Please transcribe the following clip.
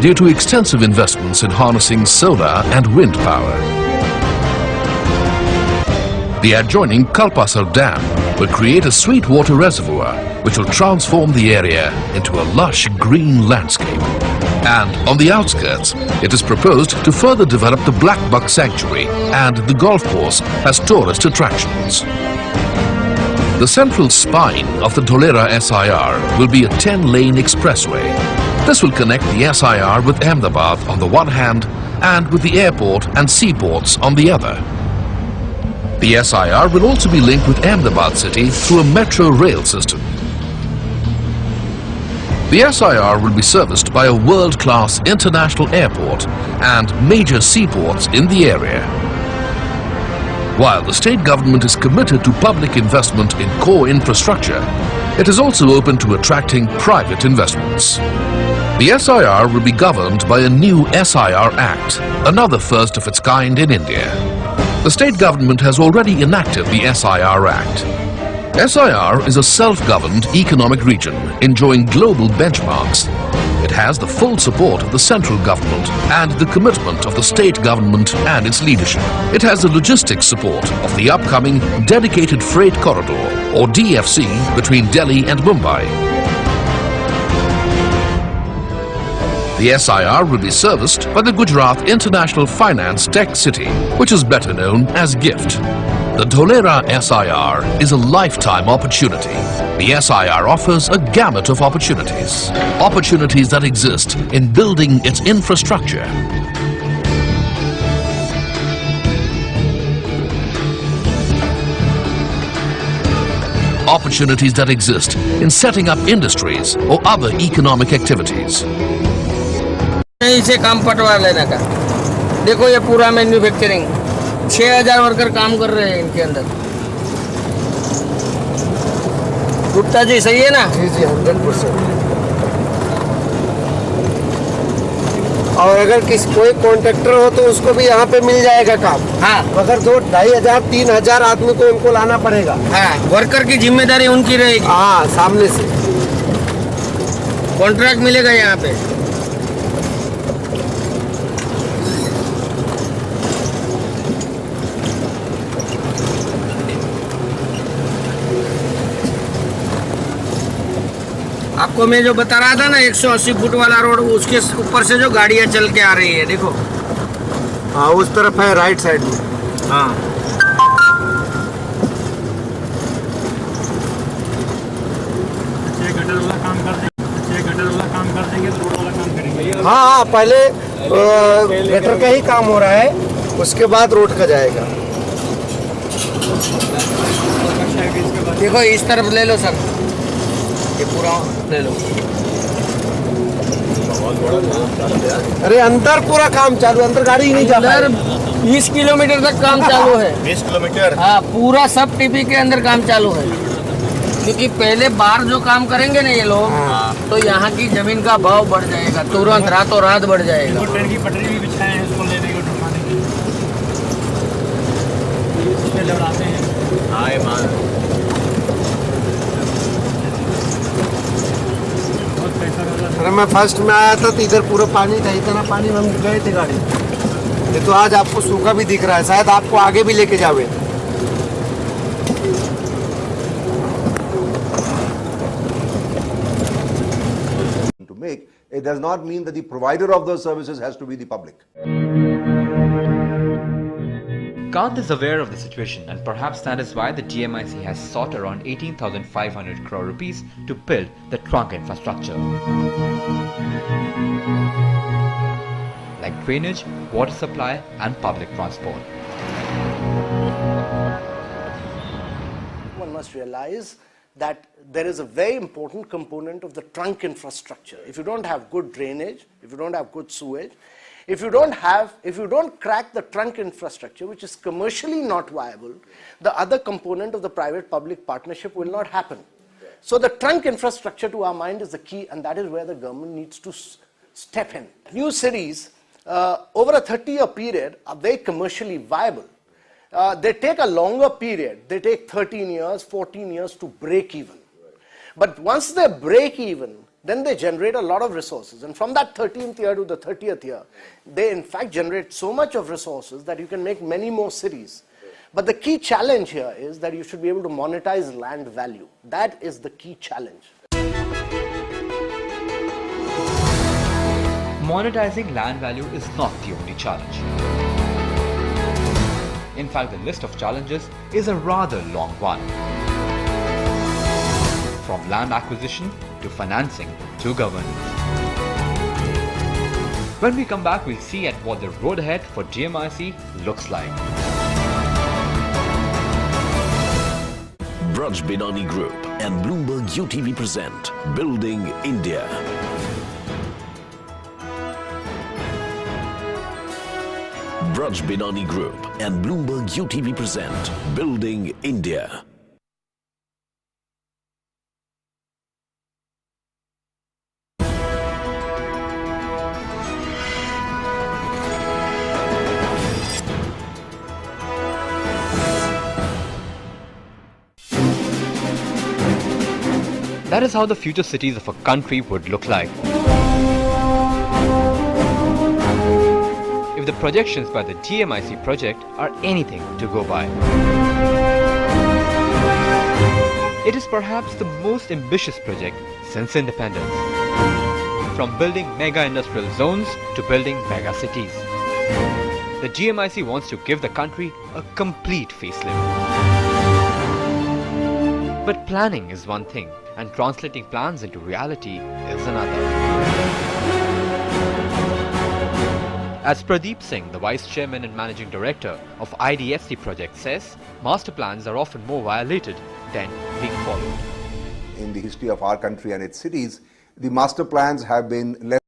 due to extensive investments in harnessing solar and wind power. The adjoining Kalpasar Dam will create a sweet-water reservoir which will transform the area into a lush green landscape. And on the outskirts, it is proposed to further develop the Black Buck Sanctuary and the golf course as tourist attractions. The central spine of the Dholera SIR will be a 10-lane expressway. This will connect the SIR with Ahmedabad on the one hand and with the airport and seaports on the other. The SIR will also be linked with Ahmedabad city through a metro rail system. The SIR will be serviced by a world-class international airport and major seaports in the area. While the state government is committed to public investment in core infrastructure, it is also open to attracting private investments. The SIR will be governed by a new SIR Act, another first of its kind in India. The state government has already enacted the SIR Act. SIR is a self-governed economic region enjoying global benchmarks. It has the full support of the central government and the commitment of the state government and its leadership. It has the logistics support of the upcoming Dedicated Freight Corridor or DFC between Delhi and Mumbai. The SIR will be serviced by the Gujarat International Finance Tech City, which is better known as GIFT. The Dholera SIR is a lifetime opportunity. The SIR offers a gamut of opportunities. Opportunities that exist in building its infrastructure. Opportunities that exist in setting up industries or other economic activities. इसे काम पटवा लेने का देखो ये पूरा manufacturing 6000 worker काम कर रहे हैं इनके अंदर। गुप्ता जी सही है ना? जी 100%। और अगर कोई कॉन्ट्रैक्टर हो तो उसको भी यहाँ पे मिल जाएगा काम। हाँ, मगर 2500-3000 आदमी को उनको लाना पड़ेगा। हाँ, वर्कर की जिम्मेदारी उनकी रहेगी। हाँ, सामने से कॉन्ट्रैक्ट मिलेगा यहाँ पे। आपको मैं जो बता रहा था ना 180 फुट वाला रोड, उसके ऊपर से जो गाड़ियां चल के आ रही है देखो। हाँ, उस तरफ है राइट साइड में। हाँ, गटर वाला काम कर देंगे तो रोड वाला काम करेंगे। हाँ, पहले गटर का ही काम हो रहा है, उसके बाद रोड का जाएगा। देखो इस तरफ ले लो सर, ये पूरा ले लो। अरे अंदर पूरा काम चालू, अंदर गाड़ी ही नहीं जा रहा है। 20 किलोमीटर तक काम चालू है। 20 किलोमीटर? हाँ, पूरा सब टीपी के अंदर काम चालू है। क्योंकि पहले बाहर जो काम करेंगे ना ये लोग, तो यहाँ की जमीन का भाव बढ़ जाएगा, तुरंत रातों रात बढ़ जाएगा। ट्रेन की पटरी भी बिछाए हैं उसको लेने को उठाने की, इसमें लड़ाते हैं। हाँ, ये मान अरे मैं फर्स्ट में आया था तो इधर पूरा पानी था, इतना पानी में हम गए थे गाड़ी। ये तो आज आपको सूखा भी दिख रहा है, शायद आपको आगे भी लेके जावे। To make, it does not mean that the provider of those services has to be the public. Kant is aware of the situation, and perhaps that is why the DMIC has sought around 18,500 crore rupees to build the trunk infrastructure, like drainage, water supply and public transport. One must realize that there is a very important component of the trunk infrastructure. If you don't have good drainage, if you don't have good sewage, if you don't crack the trunk infrastructure, which is commercially not viable, the other component of the private-public partnership will not happen. So the trunk infrastructure, to our mind, is the key, and that is where the government needs to step in. New cities, over a 30-year period, are very commercially viable. They take a longer period. They take 13 years, 14 years to break even. But once they break even, then they generate a lot of resources. And from that 13th year to the 30th year, they in fact generate so much of resources that you can make many more cities. But the key challenge here is that you should be able to monetize land value. That is the key challenge. Monetizing land value is not the only challenge. In fact, the list of challenges is a rather long one. From land acquisition to financing to governance. When we come back, we'll see at what the road ahead for GMIC looks like. Braj Binani Group and Bloomberg UTV present Building India. Braj Binani Group and Bloomberg UTV present Building India. That is how the future cities of a country would look like. If the projections by the GMIC project are anything to go by. It is perhaps the most ambitious project since independence. From building mega industrial zones to building mega cities. The GMIC wants to give the country a complete facelift. But planning is one thing, and translating plans into reality is another. As Pradeep Singh, the Vice Chairman and Managing Director of IDFC project says, master plans are often more violated than being followed. In the history of our country and its cities, the master plans have been less